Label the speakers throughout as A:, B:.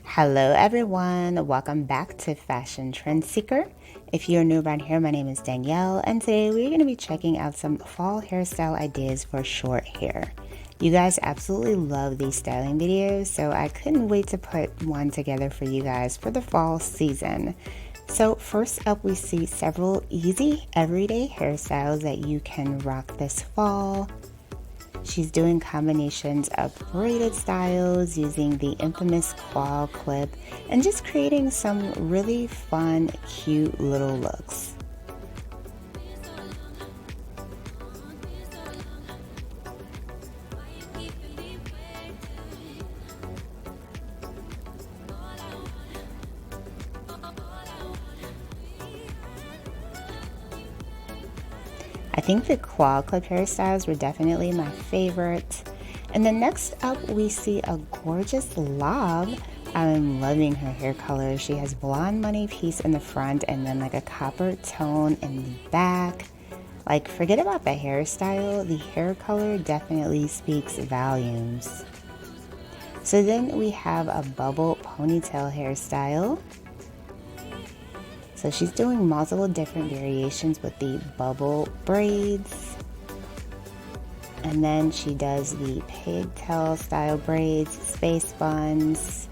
A: Hello everyone, welcome back to Fashion Trend Seeker. If you're new around here, my name is Danielle, and today we're going to be checking out some fall hairstyle ideas for short hair. You guys absolutely love these styling videos, so I couldn't wait to put one together for you guys for the fall season. So first up, we see several easy everyday hairstyles that you can rock this fall. She's doing combinations of braided styles using the infamous claw clip and just creating some really fun, cute little looks. I think the claw clip hairstyles were definitely my favorite. And then next up, we see a gorgeous lob. I'm loving her hair color. She has blonde money piece in the front and then like a copper tone in the back. Like, forget about the hairstyle. The hair color definitely speaks volumes. So then we have a bubble ponytail hairstyle. So she's doing multiple different variations with the bubble braids. And then she does the pigtail style braids, space buns,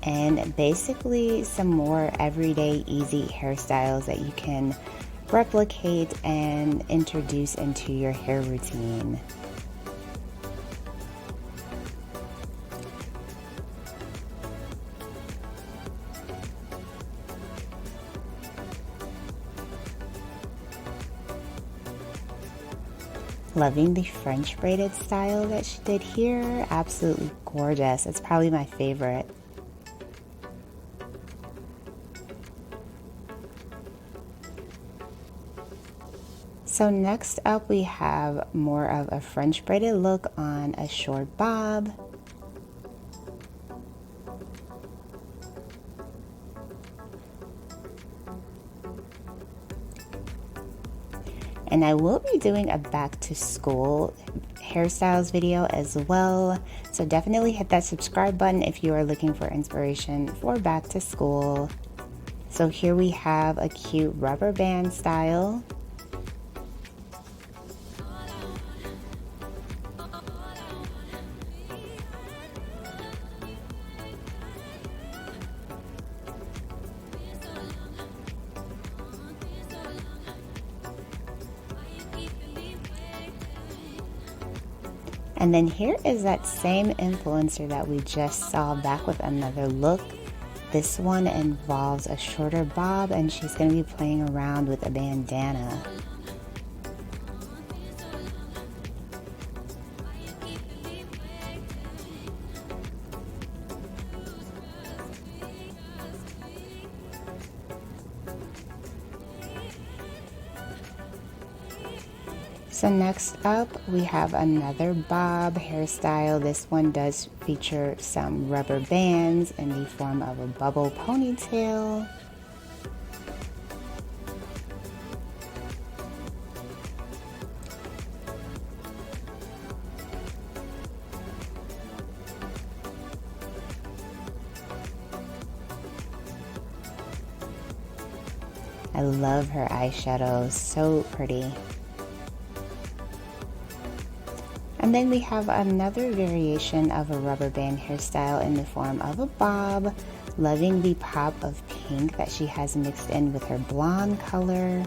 A: and basically some more everyday easy hairstyles that you can replicate and introduce into your hair routine. Loving the French braided style that she did here. Absolutely gorgeous. It's probably my favorite. So next up we have more of a French braided look on a short bob. And I will be doing a back to school hairstyles video as well. So definitely hit that subscribe button if you are looking for inspiration for back to school. So here we have a cute rubber band style. And then here is that same influencer that we just saw back with another look. This one involves a shorter bob and she's going to be playing around with a bandana. So next up, we have another bob hairstyle. This one does feature some rubber bands in the form of a bubble ponytail. I love her eyeshadow, so pretty. And then we have another variation of a rubber band hairstyle in the form of a bob. Loving the pop of pink that she has mixed in with her blonde color.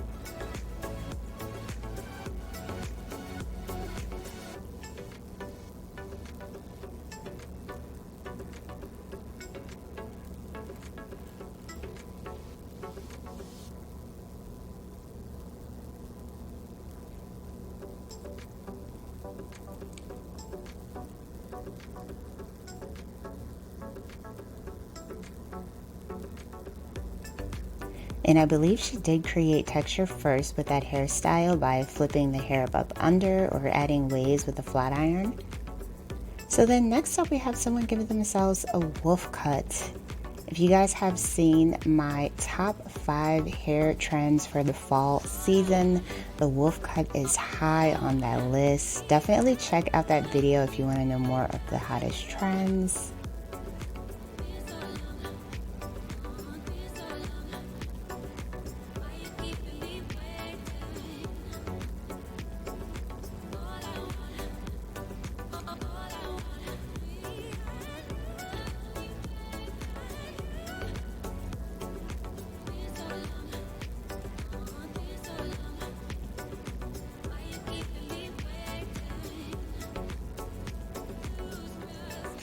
A: And I believe she did create texture first with that hairstyle by flipping the hair up under or adding waves with a flat iron. So then next up we have someone giving themselves a wolf cut. If you guys have seen my top 5 hair trends for the fall season, the wolf cut is high on that list. Definitely check out that video if you want to know more of the hottest trends.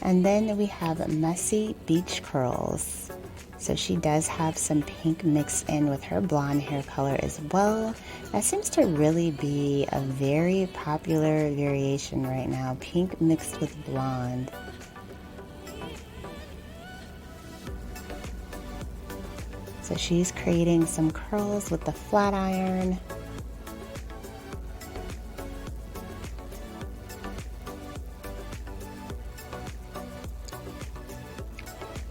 A: And then we have messy beach curls. So she does have some pink mixed in with her blonde hair color as well. That seems to really be a very popular variation right now, pink mixed with blonde. So she's creating some curls with the flat iron.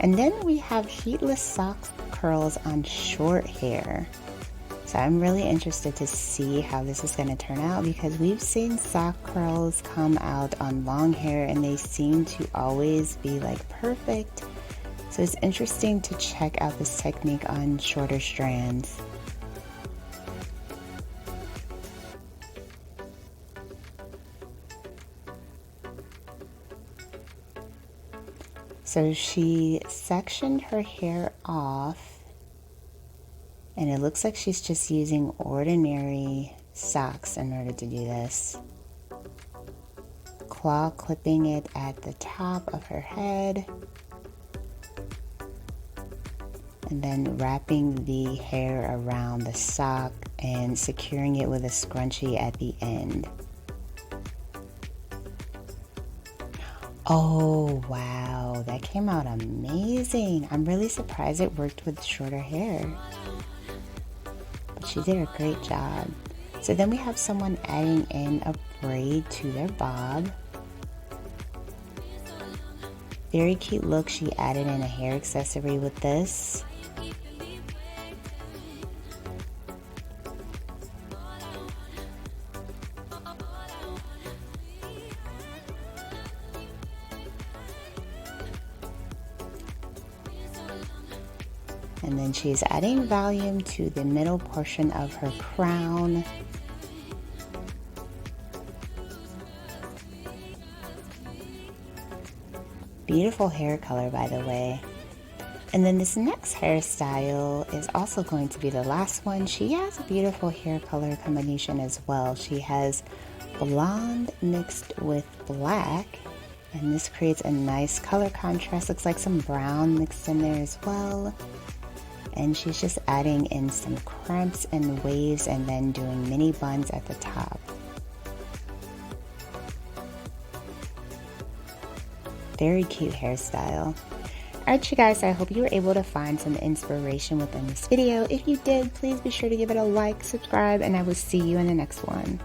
A: And then we have heatless sock curls on short hair. So I'm really interested to see how this is going to turn out, because we've seen sock curls come out on long hair and they seem to always be like perfect. So it's interesting to check out this technique on shorter strands. So she sectioned her hair off, and it looks like she's just using ordinary socks in order to do this. Claw clipping it at the top of her head, and then wrapping the hair around the sock and securing it with a scrunchie at the end. Oh wow, that came out amazing. I'm really surprised it worked with shorter hair, but she did a great job. So then we have someone adding in a braid to their bob. Very cute look. She added in a hair accessory with this. And then she's adding volume to the middle portion of her crown. Beautiful hair color, by the way. And then this next hairstyle is also going to be the last one. She has a beautiful hair color combination as well. She has blonde mixed with black, and this creates a nice color contrast. Looks like some brown mixed in there as well. And she's just adding in some crimps and waves and then doing mini buns at the top. Very cute hairstyle. Alright you guys, I hope you were able to find some inspiration within this video. If you did, please be sure to give it a like, subscribe, and I will see you in the next one.